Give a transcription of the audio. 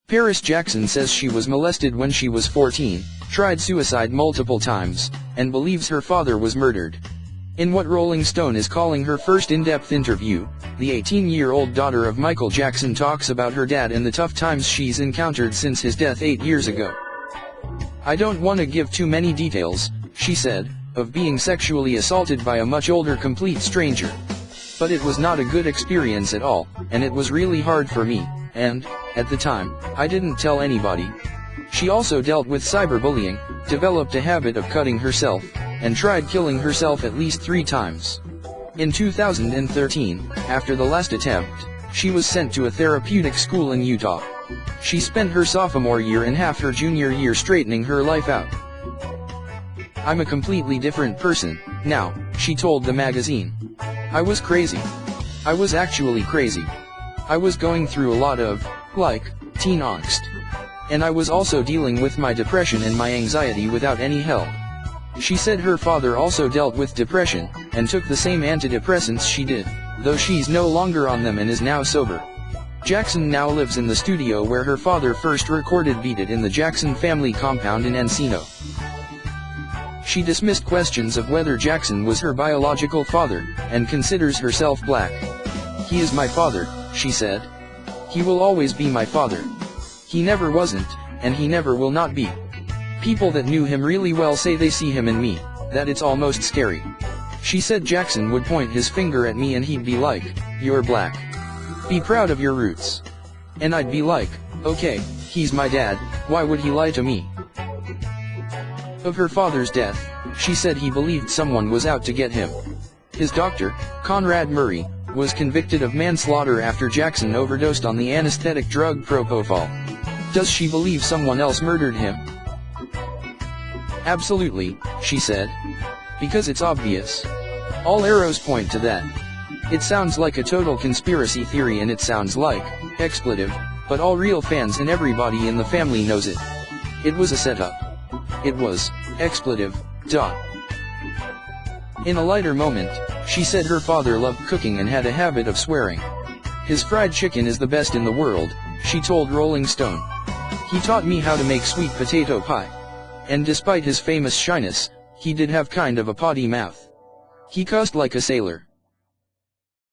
Paris Jackson says she was molested when she was 14, tried suicide multiple times, and believes her father was murdered. In what Rolling Stone is calling her first in-depth interview, the 18-year-old daughter of Michael Jackson talks about her dad and the tough times she's encountered since his death 8 years ago. "I don't want to give too many details," she said, "of being sexually assaulted by a much older complete stranger. But it was not a good experience at all, and it was really hard for me, and, at the time, I didn't tell anybody." She also dealt with cyberbullying, developed a habit of cutting herself, and tried killing herself at least 3 times. In 2013, after the last attempt, she was sent to a therapeutic school in Utah. She spent her sophomore year and half her junior year straightening her life out. "I'm a completely different person now," she told the magazine. "I was crazy. I was actually crazy. I was going through a lot of, teen angst. And I was also dealing with my depression and my anxiety without any help." She said her father also dealt with depression, and took the same antidepressants she did, though she's no longer on them and is now sober. Jackson now lives in the studio where her father first recorded Beat It in the Jackson family compound in Encino. She dismissed questions of whether Jackson was her biological father, and considers herself black. "He is my father," she said. "He will always be my father. He never wasn't, and he never will not be. People that knew him really well say they see him in me, that it's almost scary." She said Jackson would point his finger at me and he'd be like, "You're black. Be proud of your roots." And I'd be like, "Okay, he's my dad, why would he lie to me?" Of her father's death, she said he believed someone was out to get him. His doctor, Conrad Murray, was convicted of manslaughter after Jackson overdosed on the anesthetic drug propofol. Does she believe someone else murdered him? "Absolutely," she said. "Because it's obvious. All arrows point to that. It sounds like a total conspiracy theory and it sounds like expletive, but all real fans and everybody in the family knows it. It was a setup. It was expletive. In a lighter moment, she said her father loved cooking and had a habit of swearing. "His fried chicken is the best in the world," she told Rolling Stone. "He taught me how to make sweet potato pie. And despite his famous shyness, he did have kind of a potty mouth. He cussed like a sailor."